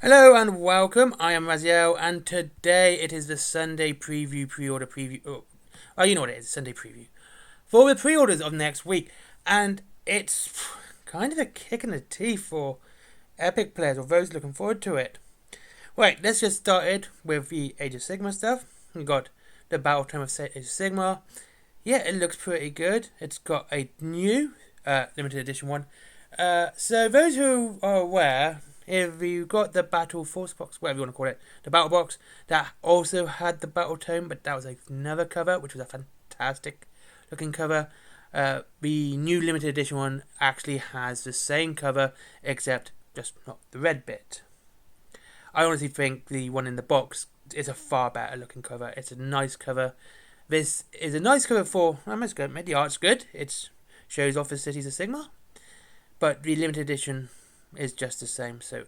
Hello and welcome. I am Raziel, and today it is the Sunday preview, pre-order preview. You know what it is, Sunday preview for the pre-orders of next week, and it's kind of a kick in the teeth for Epic players or those looking forward to it. Right, let's get started with the Age of Sigmar stuff. We got the battletome of Age of Sigmar. Yeah, it looks pretty good. It's got a new limited edition one. So those who are aware, if you got the Battle Force box, whatever you want to call it, the Battle Box, that also had the Battletome, but that was another cover, which was a fantastic looking cover. The new limited edition one actually has the same cover, except just not the red bit. I honestly think the one in the box is a far better looking cover. It's a nice cover. This is a nice cover for, I must admit, the art's good. It shows off the cities of Sigmar. But the limited edition is just the same. So,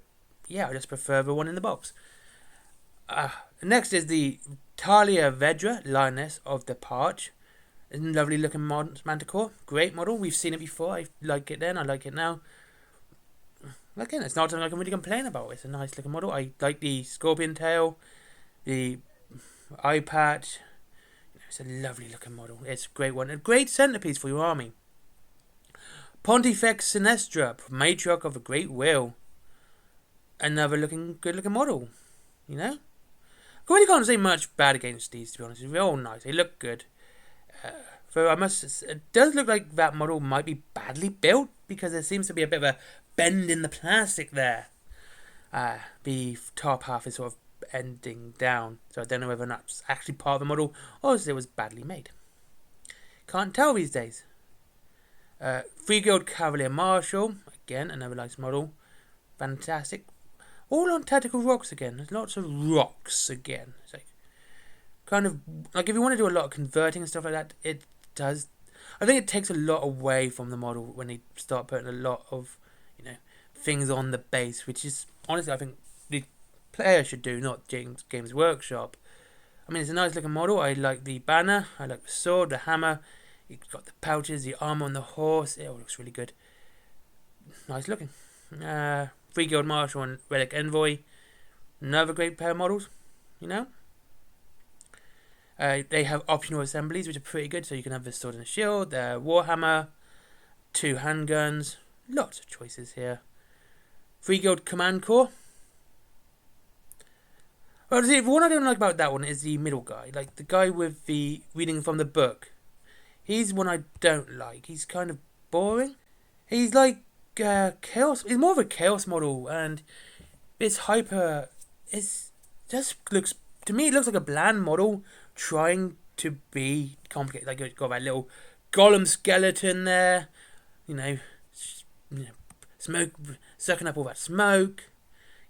yeah, I just prefer the one in the box. Next is the Talia Vedra, Lioness of the Parch. A lovely looking manticore. Great model. We've seen it before. I like it then. I like it now. Again, it's not something I can really complain about. It's a nice looking model. I like the scorpion tail, the eye patch. It's a lovely looking model. It's a great one. A great centerpiece for your army. Pontifex Sinestra, matriarch of the Great Wheel. Another good looking model. You know? I really can't say much bad against these, to be honest. They're all nice. They look good. Though it does look like that model might be badly built, because there seems to be a bit of a bend in the plastic there. The top half is sort of ending down, so I don't know whether that's actually part of the model or if it was badly made. Can't tell these days. Free Guild Cavalier Marshal, again another nice model, fantastic. All on tactical rocks again. There's lots of rocks again. It's like kind of like if you want to do a lot of converting and stuff like that, it does. I think it takes a lot away from the model when they start putting a lot of things on the base, which is honestly I think the player should do, not Games Workshop. I mean, it's a nice looking model. I like the banner. I like the sword, the hammer. You've got the pouches, the armor on the horse. It all looks really good. Nice looking. Free Guild Marshal and Relic Envoy. Another great pair of models. You know. They have optional assemblies, which are pretty good. So you can have the sword and the shield, the warhammer, 2 handguns. Lots of choices here. Free Guild Command Corps. Well, see, the one I don't like about that one is the middle guy. Like the guy with the reading from the book. He's one I don't like. He's kind of boring. He's like chaos. He's more of a chaos model, and it's hyper. It just looks to me. It looks like a bland model trying to be complicated. Like you've got that little golem skeleton there. Smoke sucking up all that smoke.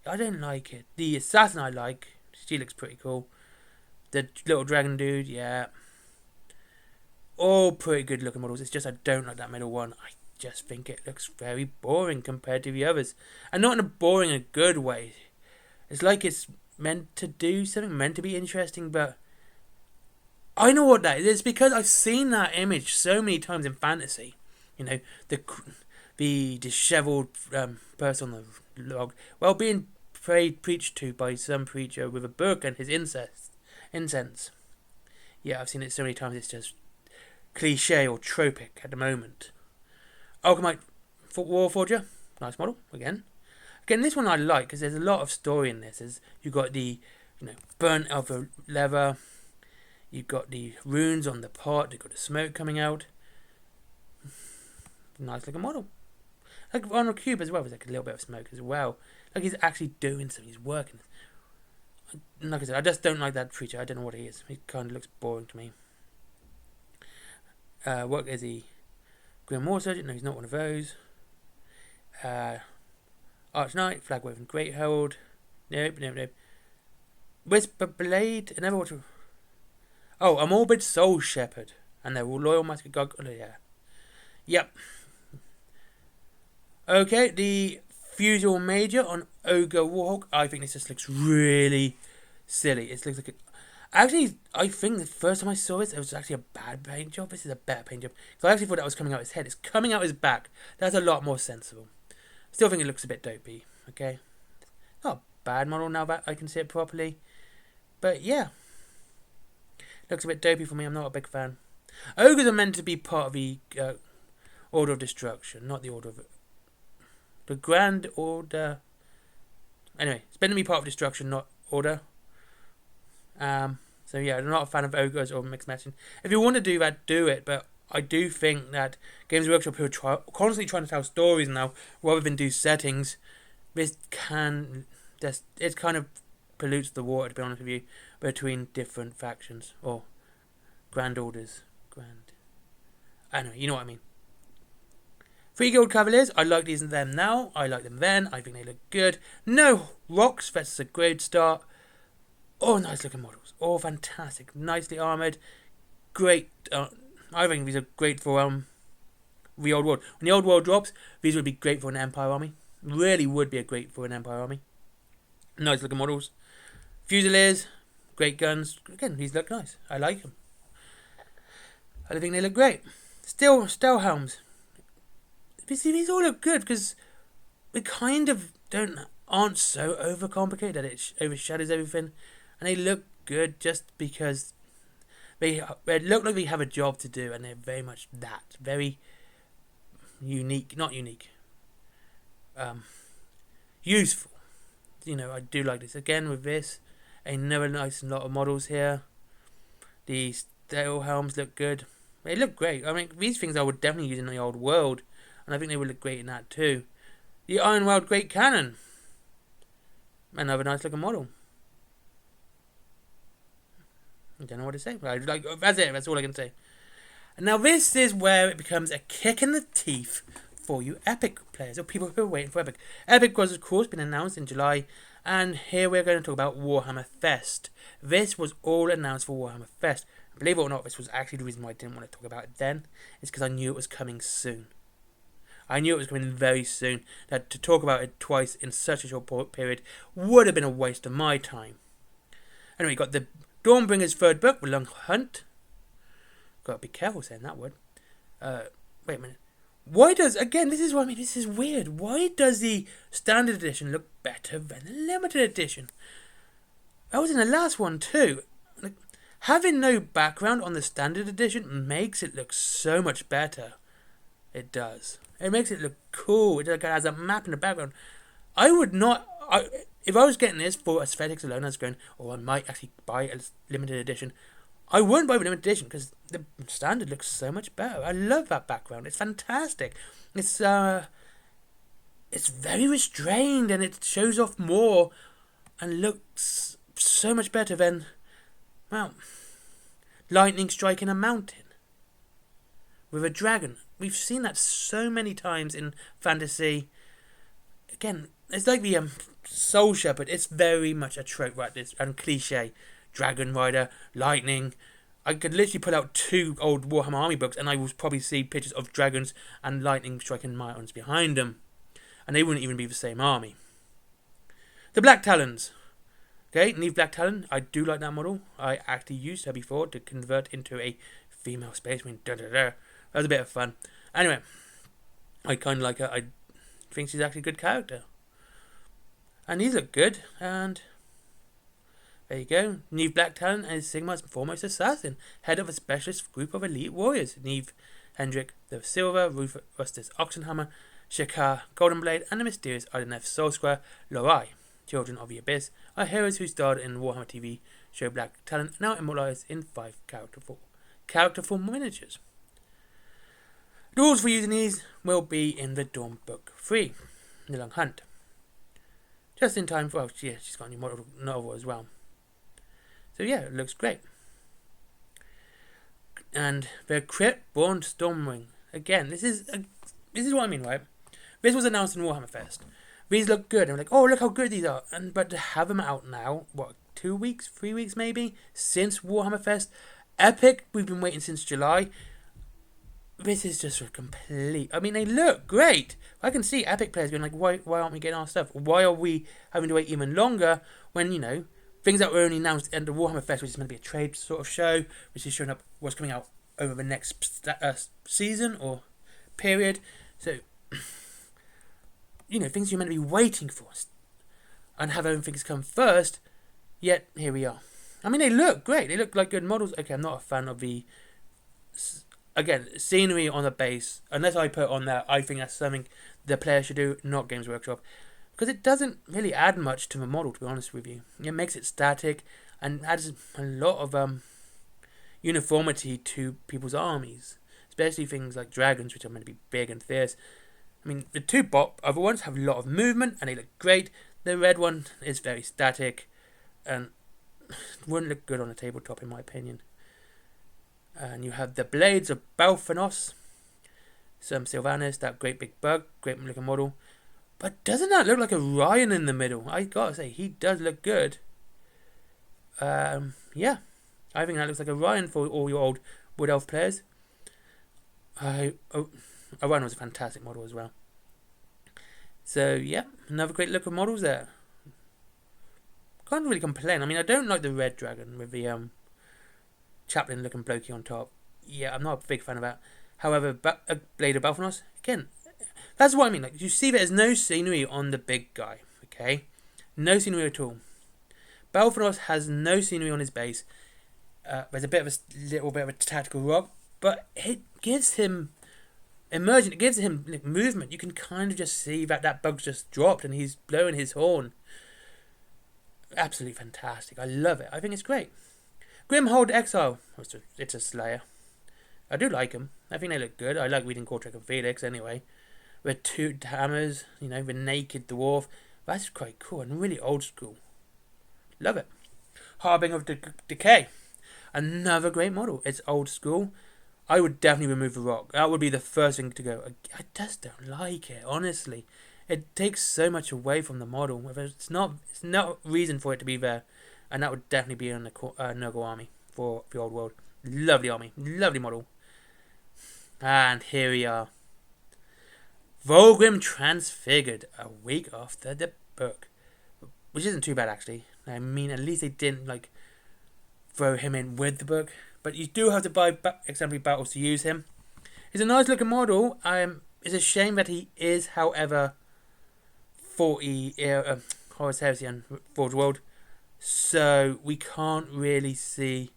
I don't like it. The assassin I like. She looks pretty cool. The little dragon dude, yeah. All pretty good looking models. It's just I don't like that middle one. I just think it looks very boring compared to the others. And not in a boring, a good way. It's like it's meant to do something, meant to be interesting, but I know what that is. It's because I've seen that image so many times in fantasy. The dishevelled person on the log. Well, being preached to by some preacher with a book and his incense. Yeah, I've seen it so many times. It's just cliche or tropic at the moment. Alchemite Warforger, nice model again. This one I like because there's a lot of story in this. You've got the burnt of the leather, you've got the runes on the pot, you've got the smoke coming out. Nice looking model. Like on a cube as well, there's like a little bit of smoke as well. Like he's actually doing something, he's working. Like I said, I just don't like that creature. I don't know what he is. He kind of looks boring to me. What is he? Grim War Surgeon? No, he's not one of those. Arch Knight, Flag Waving Great Herald. Nope. Whisper Blade. Another one. Oh, a Morbid Soul Shepherd. And they're all loyal Master God. Oh, yeah. Yep. Okay, the Fusil Major on Ogre Warhawk. I think this just looks really silly. It looks like actually, I think the first time I saw it was actually a bad paint job. This is a better paint job. So I actually thought that was coming out his head. It's coming out his back. That's a lot more sensible. Still think it looks a bit dopey. Okay, not bad model now that I can see it properly. But yeah, looks a bit dopey for me. I'm not a big fan. Ogres are meant to be part of the Order of Destruction, not the Order of... The Grand Order... Anyway, it's meant to be part of Destruction, not Order. So yeah, I'm not a fan of ogres or mixed matching. If you want to do that, do it. But I do think that Games Workshop, who are constantly trying to tell stories now, rather than do settings, this can... It kind of pollutes the water, to be honest with you, between different factions. Or Grand Orders. Anyway, you know what I mean. 3 Guild Cavaliers, I like these and them now. I like them then. I think they look good. No rocks, that's a great start. Oh, nice looking models. Oh, fantastic. Nicely armoured. Great. I think these are great for the Old World. When the Old World drops, these would be great for an Empire army. Really would be great for an Empire army. Nice looking models. Fusiliers, great guns. Again, these look nice. I like them. I think they look great. Still helms. These all look good because they kind of aren't so overcomplicated that it overshadows everything, and they look good just because they look like they have a job to do, and they're very much that very unique, not unique, useful. You know, I do like this. Again with this, another nice lot of models here. These steel helms look good. They look great. I mean, these things I would definitely use in the Old World, and I think they would look great in that too. The Iron World Great Cannon. Another nice looking model. I don't know what to say. But that's it. That's all I can say. And now this is where it becomes a kick in the teeth for you Epic players, or people who are waiting for Epic. Epic was, of course, been announced in July, and here we're going to talk about Warhammer Fest. This was all announced for Warhammer Fest. Believe it or not, this was actually the reason why I didn't want to talk about it then. It's because I knew it was coming soon. I knew it was coming very soon. That to talk about it twice in such a short period would have been a waste of my time. Anyway, got the Dawnbringer's third book, The Long Hunt. Got to be careful saying that word. Wait a minute. Why does, again, this is what I mean, this is weird. Why does the standard edition look better than the limited edition? That was in the last one too. Like, having no background on the standard edition makes it look so much better. It does. It makes it look cool. It has a map in the background. I would not... if I was getting this for aesthetics alone, I was going, I might actually buy a limited edition. I wouldn't buy the limited edition because the standard looks so much better. I love that background. It's fantastic. It's very restrained and it shows off more and looks so much better than, well, lightning striking a mountain with a dragon. We've seen that so many times in fantasy. Again, it's like the Soul Shepherd. It's very much a trope, right? This and cliche. Dragon Rider, lightning. I could literally pull out 2 old Warhammer Army books and I will probably see pictures of dragons and lightning striking mountains behind them. And they wouldn't even be the same army. The Black Talons. Okay, Neve Black Talon. I do like that model. I actually used her before to convert into a female space marine. That was a bit of fun. Anyway, I kind of like her. I think she's actually a good character. And these look good. And there you go. Neve Black Talon is Sigmar's foremost assassin, head of a specialist group of elite warriors. Neve, Hendrik the Silver, Rustus Oxenhammer, Shakar Goldenblade, and the mysterious Ideneth Soulsquare Lorai, children of the Abyss, are heroes who starred in Warhammer TV show Black Talon, now immortalized in 5 characterful miniatures. The rules for using these will be in the Dawn Book 3, The Long Hunt. Just in time for... she's got a new model novel as well. So yeah, it looks great. And the Crypt-born Stormwing. Again, this is what I mean, right? This was announced in Warhammer Fest. These look good. And I'm like, look how good these are. But to have them out now, 2 weeks, 3 weeks maybe, since Warhammer Fest. Epic, we've been waiting since July. This is just a complete... I mean, they look great. I can see Epic players going like, why aren't we getting our stuff? Why are we having to wait even longer when, things that were only announced at the Warhammer Fest, which is meant to be a trade sort of show, which is showing up what's coming out over the next season or period. So, things you're meant to be waiting for. and have everything come first. Yet here we are. I mean, they look great. They look like good models. Okay, I'm not a fan of the, again, scenery on the base. Unless I put on there, I think that's something the player should do, not Games Workshop, because it doesn't really add much to the model, to be honest with you. It makes it static and adds a lot of uniformity to people's armies, especially things like dragons, which are meant to be big and fierce. I mean, the two other ones have a lot of movement and they look great. The red one is very static and wouldn't look good on a tabletop, in my opinion. And you have the blades of Balfanos, some Sylvanus, that great big bug, great looking model. But doesn't that look like a Ryan in the middle? I gotta say, he does look good. Yeah, I think that looks like a Ryan for all your old Wood Elf players. Ryan was a fantastic model as well. So yeah, another great look of models there. Can't really complain. I mean, I don't like the red dragon with the chaplain looking blokey on top. Yeah, I'm not a big fan of that. However, Blade of Balfanos, again, that's what I mean. Like, you see there's no scenery on the big guy, okay? No scenery at all. Balfanos has no scenery on his base. There's a little bit of a tactical rock, but it gives him immersion. It gives him movement. You can kind of just see that bug's just dropped and he's blowing his horn. Absolutely fantastic. I love it. I think it's great. Grimhold Exile. It's a Slayer. I do like them. I think they look good. I like reading Cortric and Felix anyway. With two hammers, the naked dwarf. That's quite cool and really old school. Love it. Harbinger of Decay. Another great model. It's old school. I would definitely remove the rock. That would be the first thing to go. I just don't like it, honestly. It takes so much away from the model. It's not reason for it to be there. And that would definitely be on the Nurgle army for the old world. Lovely army. Lovely model. And here we are. Volgrim Transfigured, a week after the book. Which isn't too bad, actually. I mean, at least they didn't, throw him in with the book. But you do have to buy exemplary battles to use him. He's a nice looking model. It's a shame that he is, however, 40 Horus Heresy and Forge World. So we can't really see.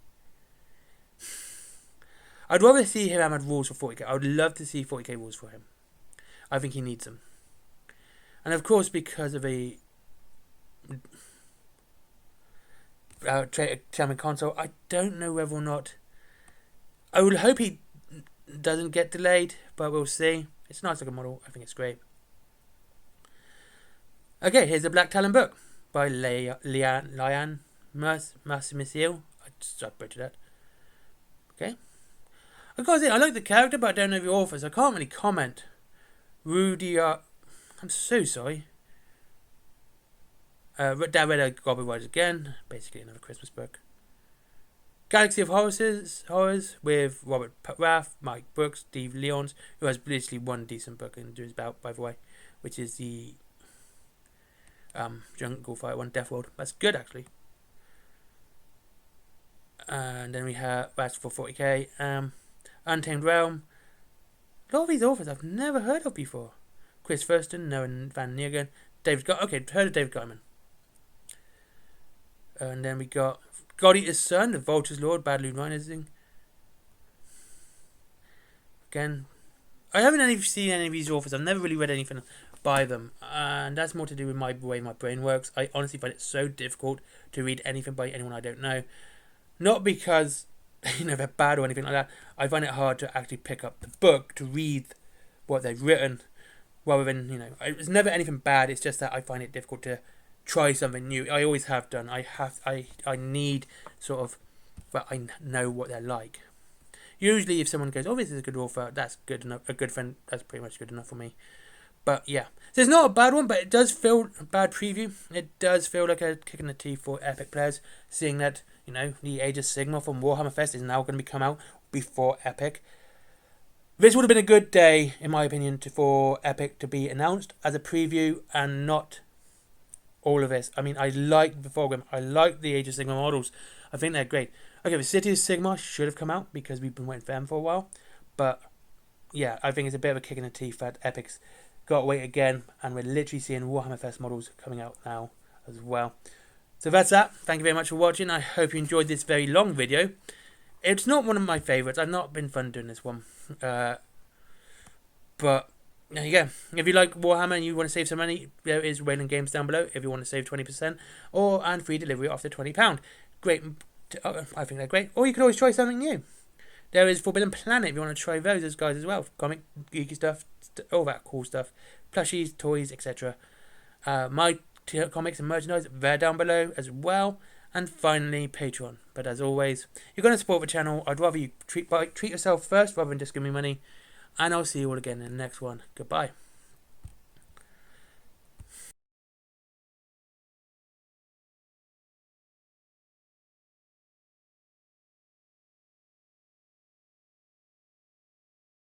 I'd rather see him have rules for 40k. I would love to see 40k rules for him. I think he needs them. And of course, because of a Chairman console, I don't know whether or not. I would hope he doesn't get delayed, but we'll see. It's a nice looking model. I think it's great. Okay, here's the Black Talon book by Lian Massimisiel. I butchered that. Okay. I gotta say, I like the character, but I don't know the authors. I can't really comment. Rudy, I'm so sorry. Dad read Goblin Riders again. Basically another Christmas book. Galaxy of Horrors with Robert Raff, Mike Brooks, Steve Leons, who has literally one decent book in his belt, by the way, which is the Jungle Fire one, Death World. That's good, actually. And then we have that's for 40k. Untamed Realm. A lot of these authors I've never heard of before. Chris Thurston, Noah Van Neergen, heard of David Gaiman. And then we got God Eater's Son, The Vulture's Lord, Badloon Rising. Again, I haven't seen any of these authors. I've never really read anything by them, and that's more to do with my way my brain works. I honestly find it so difficult to read anything by anyone I don't know. Not because they're bad or anything like that. I find it hard to actually pick up the book to read what they've written, rather than it's never anything bad. It's just that I find it difficult to try something new. I always have done. I need sort of, well, I know what they're like. Usually, if someone goes, "Oh, this is a good author," that's good enough. A good friend, that's pretty much good enough for me. But yeah, so it's not a bad one, but it does feel a bad preview. It does feel like a kick in the teeth for Epic players, seeing that the Age of Sigmar from Warhammer Fest is now going to come out before Epic. This would have been a good day, in my opinion, for Epic to be announced as a preview and not all of this. I mean, I like the Fulgrim. I like the Age of Sigmar models. I think they're great. Okay, the City of Sigmar should have come out because we've been waiting for them for a while. But yeah, I think it's a bit of a kick in the teeth that Epic's got to wait again, and we're literally seeing Warhammer Fest models coming out now as well. So that's that. Thank you very much for watching. I hope you enjoyed this very long video. It's not one of my favourites. I've not been fun doing this one. But there you go. If you like Warhammer and you want to save some money, there is Wayland Games down below if you want to save 20% and free delivery after £20. Great. I think they're great. Or you can always try something new. There is Forbidden Planet if you want to try those guys as well. Comic, geeky stuff, all that cool stuff. Plushies, toys, etc. My comics and merchandise, they're down below as well. And finally, Patreon. But as always, you're going to support the channel. I'd rather you treat yourself first rather than just give me money. And I'll see you all again in the next one. Goodbye.